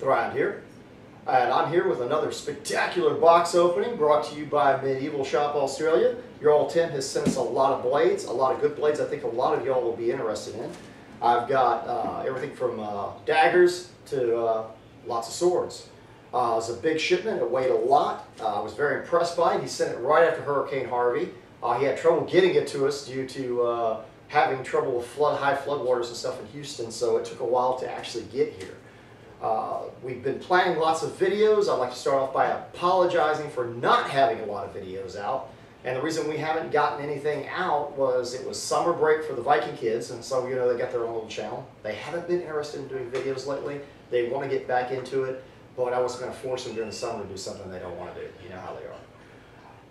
Thrand here, and I'm here with another spectacular box opening brought to you by Medieval Shoppe Australia. Your old Tim has sent us a lot of blades, a lot of good blades I think a lot of y'all will be interested in. I've got everything from daggers to lots of swords. It was a big shipment, it weighed a lot. I was very impressed by it. He sent it right after Hurricane Harvey. He had trouble getting it to us due to having trouble with high floodwaters and stuff in Houston, so it took a while to actually get here. We've been planning lots of videos. I'd like to start off by apologizing for not having a lot of videos out. And the reason we haven't gotten anything out was it was summer break for the Viking kids, and so you know they got their own little channel. They haven't been interested in doing videos lately. They want to get back into it, but I wasn't going to force them during the summer to do something they don't want to do. You know how they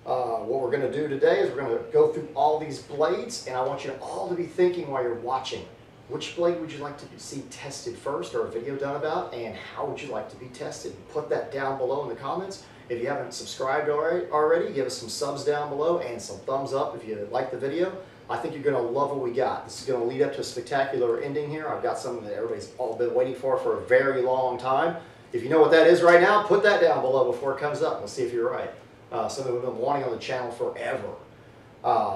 are. What we're going to do today is we're going to go through all these blades, and I want you all to be thinking while you're watching, which blade would you like to see tested first or a video done about, and how would you like to be tested? Put that down below in the comments. If you haven't subscribed already, give us some subs down below and some thumbs up if you like the video. I think you're going to love what we got. This is going to lead up to a spectacular ending here. I've got something that everybody's all been waiting for a very long time. If you know what that is right now, put that down below before it comes up. We'll see if you're right. Something we've been wanting on the channel forever.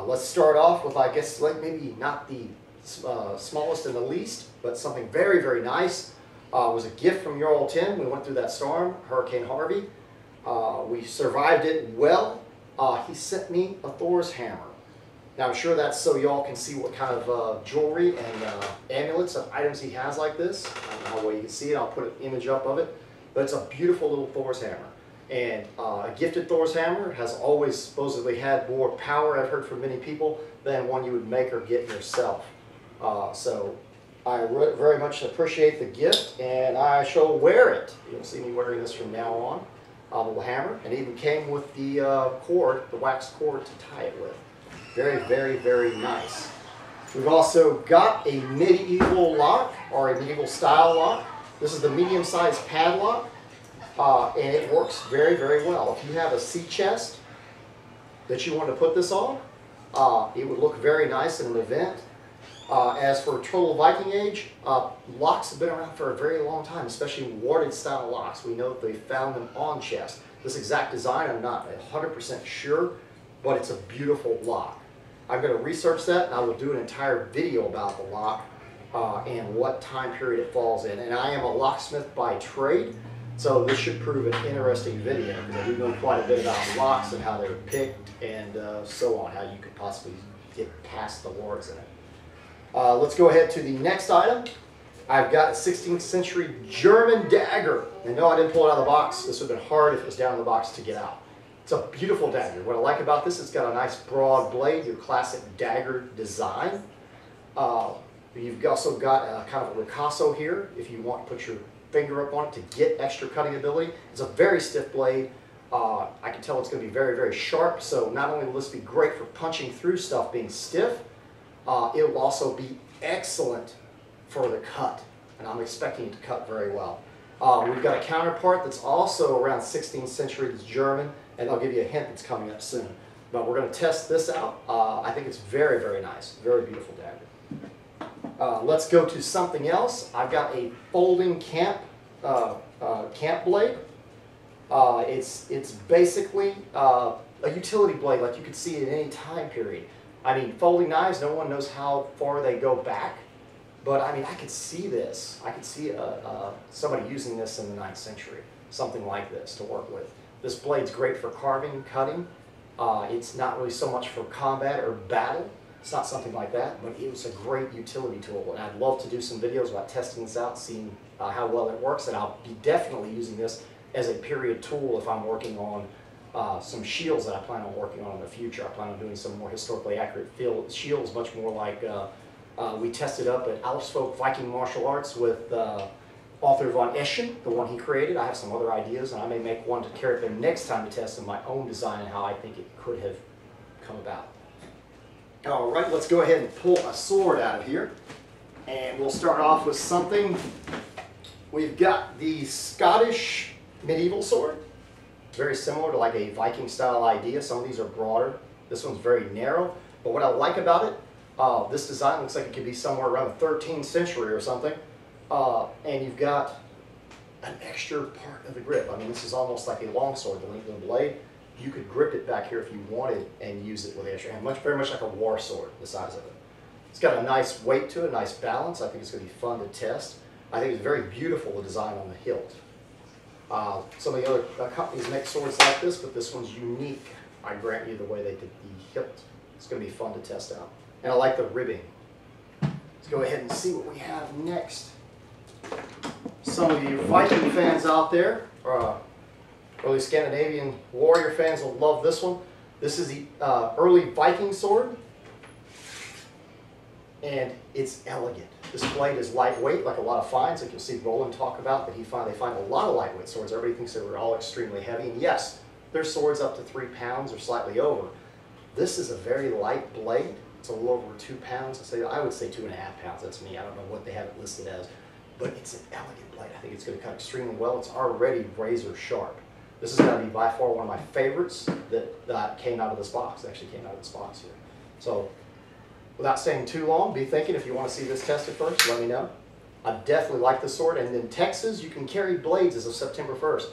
Let's start off with, I guess, like maybe not the smallest and the least, but something very nice. It was a gift from your old Tim. We went through that storm, Hurricane Harvey. We survived it well. He sent me a Thor's hammer. Now I'm sure that's so y'all can see what kind of jewelry and amulets and items he has like this. I don't know how well you can see it. I'll put an image up of it. But it's a beautiful little Thor's hammer. And a gifted Thor's hammer has always supposedly had more power, I've heard from many people, than one you would make or get yourself. So I very much appreciate the gift, and I shall wear it. You'll see me wearing this from now on. A little hammer, and it even came with the cord, the wax cord to tie it with. Very nice. We've also got a medieval lock, or a medieval style lock. This is the medium-sized padlock. And it works very well. If you have a sea chest that you want to put this on, it would look very nice in an event. As for total Viking age, locks have been around for a very long time, especially warded style locks. We know that they found them on chests. This exact design, I'm not 100% sure, but it's a beautiful lock. I'm going to research that, and I will do an entire video about the lock and what time period it falls in. And I am a locksmith by trade. So this should prove an interesting video, because I do know quite a bit about locks and how they're picked and so on, how you could possibly get past the wards in it. Let's go ahead to the next item. I've got a 16th century German dagger. And no, I didn't pull it out of the box. This would have been hard if it was down in the box to get out. It's a beautiful dagger. What I like about this, it's got a nice broad blade, your classic dagger design. You've also got kind of a ricasso here if you want to put your finger up on it to get extra cutting ability. It's a very stiff blade. I can tell it's going to be very sharp, so not only will this be great for punching through stuff being stiff, it will also be excellent for the cut, and I'm expecting it to cut very well. We've got a counterpart that's also around 16th century, it's German, and I'll give you a hint that's coming up soon. But we're going to test this out. I think it's very nice, very beautiful dagger. Let's go to something else. I've got a folding camp blade. It's basically a utility blade like you could see at any time period. I mean, folding knives, no one knows how far they go back, but I mean, I could see this. I could see somebody using this in the 9th century, something like this to work with. This blade's great for carving, cutting. It's not really so much for combat or battle. It's not something like that, but it was a great utility tool, and I'd love to do some videos about testing this out, seeing how well it works, and I'll be definitely using this as a period tool if I'm working on some shields that I plan on working on in the future. I plan on doing some more historically accurate shields, much more like we tested up at Alpsfolk Viking Martial Arts with author von Eschen, the one he created. I have some other ideas, and I may make one to carry it there next time to test in my own design and how I think it could have come about. All right, let's go ahead and pull a sword out of here. And we'll start off with something. We've got the Scottish medieval sword. Very similar to like a Viking style idea. Some of these are broader. This one's very narrow. But what I like about it, this design looks like it could be somewhere around the 13th century or something. And you've got an extra part of the grip. I mean, this is almost like a longsword, the length of the blade. You could grip it back here if you wanted and use it with the extra hand, very much like a war sword, the size of it. It's got a nice weight to it, nice balance. I think it's going to be fun to test. I think it's very beautiful, the design on the hilt. Some of the other companies make swords like this, but this one's unique. I grant you the way they did the hilt. It's going to be fun to test out. And I like the ribbing. Let's go ahead and see what we have next. Some of you Viking fans out there, or early Scandinavian warrior fans, will love this one. This is the early Viking sword, and it's elegant. This blade is lightweight, like a lot of finds, like you'll see Roland talk about, but they find a lot of lightweight swords. Everybody thinks they were all extremely heavy, and yes, there's swords up to 3 pounds or slightly over. This is a very light blade. It's a little over 2 pounds. I would say 2.5 pounds. That's me. I don't know what they have it listed as, but it's an elegant blade. I think it's going to cut extremely well. It's already razor sharp. This is going to be by far one of my favorites that came out of this box. It actually came out of this box here. So, without staying too long, be thinking if you want to see this tested first, let me know. I definitely like the sword, and in Texas, you can carry blades as of September 1st.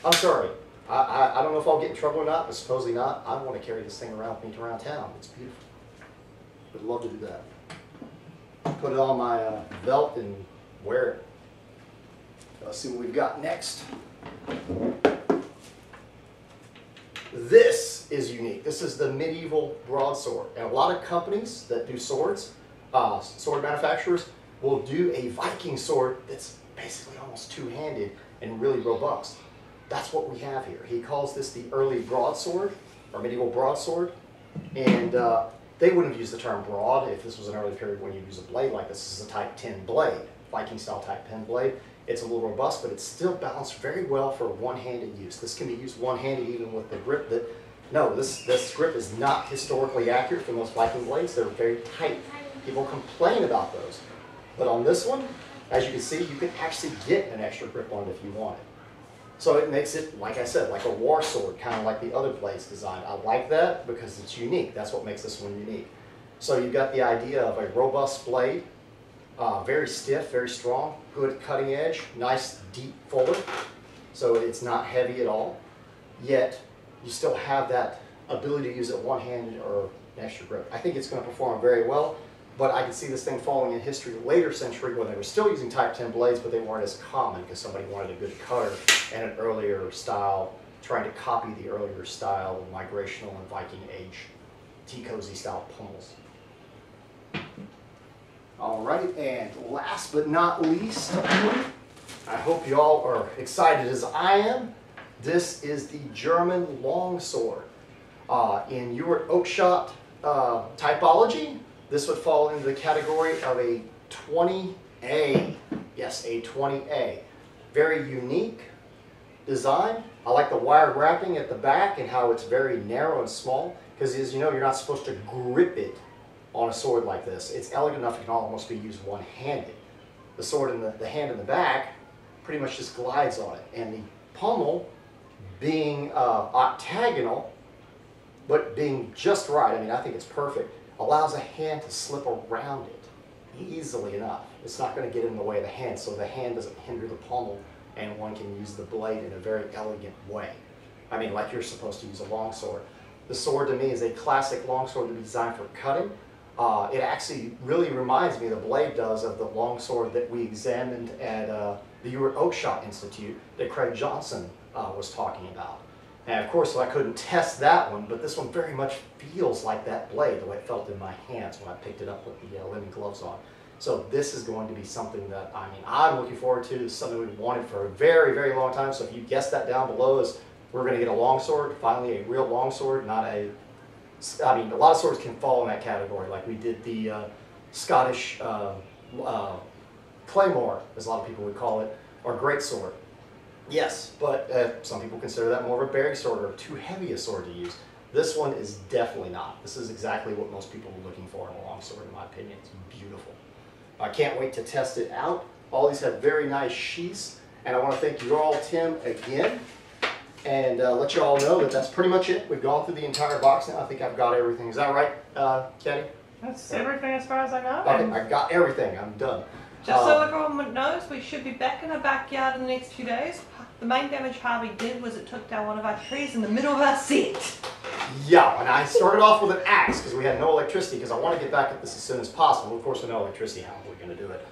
I'm sorry. I don't know if I'll get in trouble or not, but supposedly not. I want to carry this thing around with me around town. It's beautiful. Would love to do that. Put it on my belt and wear it. Let's see what we've got next. This is unique. This is the medieval broadsword. And a lot of companies that do swords, sword manufacturers, will do a Viking sword that's basically almost two-handed and really robust. That's what we have here. He calls this the early broadsword, or medieval broadsword. And they wouldn't have used the term broad if this was an early period when you use a blade like this. This is a Type 10 blade, Viking-style Type 10 blade. It's a little robust, but it's still balanced very well for one-handed use. This can be used one-handed even with the grip that, no, this grip is not historically accurate for most Viking blades. They're very tight. People complain about those. But on this one, as you can see, you can actually get an extra grip on it if you want it. So it makes it, like I said, like a war sword, kind of like the other blades designed. I like that because it's unique. That's what makes this one unique. So you've got the idea of a robust blade, very stiff, very strong, good cutting edge, nice deep forward. So it's not heavy at all. Yet you still have that ability to use it one-handed or an extra grip. I think it's going to perform very well. But I can see this thing falling in history later century when they were still using Type 10 blades, but they weren't as common because somebody wanted a good cutter and an earlier style, trying to copy the earlier style of migrational and Viking age tea-cozy style pummels. Alright, and last but not least, I hope you all are excited as I am. This is the German longsword. In your oak-shot typology, this would fall into the category of a 20A. Yes, a 20A. Very unique design. I like the wire wrapping at the back and how it's very narrow and small, because as you know, you're not supposed to grip it on a sword like this. It's elegant enough it can almost be used one-handed. The sword in the hand in the back pretty much just glides on it, and the pommel being octagonal, but being just right, I mean, I think it's perfect, allows a hand to slip around it easily enough. It's not going to get in the way of the hand, so the hand doesn't hinder the pommel, and one can use the blade in a very elegant way. I mean, like you're supposed to use a longsword. The sword to me is a classic longsword to be designed for cutting. It actually really reminds me, the blade does, of the longsword that we examined at the Ewart Oakshot Institute that Craig Johnson was talking about. And of course, I couldn't test that one, but this one very much feels like that blade, the way it felt in my hands when I picked it up with the linen gloves on. So this is going to be something that, I mean, I'm looking forward to. It's something we've wanted for a very, very long time. So if you guessed that down below, is we're going to get a longsword, finally a real longsword, not a, I mean, a lot of swords can fall in that category, like we did the Scottish claymore, as a lot of people would call it, or greatsword. Yes, but some people consider that more of a bearing sword or too heavy a sword to use. This one is definitely not. This is exactly what most people are looking for in a longsword, in my opinion. It's beautiful. I can't wait to test it out. All these have very nice sheaths, and I want to thank you all, Tim, again, and let you all know that that's pretty much it. We've gone through the entire box now. I think I've got everything. Is that right, Kati? That's everything as far as I know. Okay, I got everything. I'm done. Just so everyone knows, we should be back in our backyard in the next few days. The main damage Harvey did was it took down one of our trees in the middle of our set. Yeah, and I started off with an axe because we had no electricity because I want to get back at this as soon as possible. Of course, with no electricity, how are we going to do it?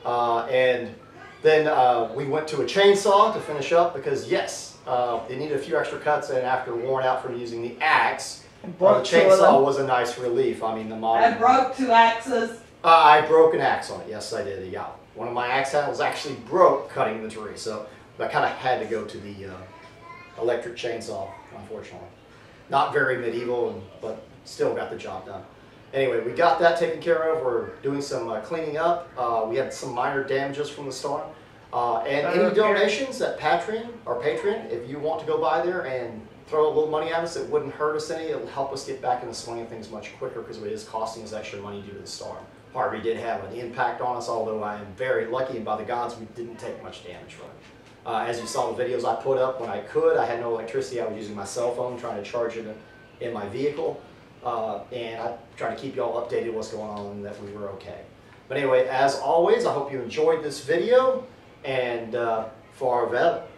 And then we went to a chainsaw to finish up because, yes, it needed a few extra cuts, and after worn out from using the axe, the chainsaw was a nice relief. I mean, the modern... I broke 2 axes. I broke an axe on it. Yes, I did. Yeah, one of my axe handles actually broke cutting the tree, so I kind of had to go to the electric chainsaw, unfortunately. Not very medieval, but still got the job done. Anyway, we got that taken care of. We're doing some cleaning up. We had some minor damages from the storm. And any donations at Patreon, if you want to go by there and throw a little money at us, it wouldn't hurt us any. It'll help us get back in the swing of things much quicker because it is costing us extra money due to the storm. Harvey did have an impact on us, although I am very lucky, and by the gods, we didn't take much damage from it. As you saw the videos I put up when I could, I had no electricity. I was using my cell phone trying to charge it in my vehicle. And I try to keep you all updated what's going on and that we were okay. But anyway, as always, I hope you enjoyed this video. And for our vet,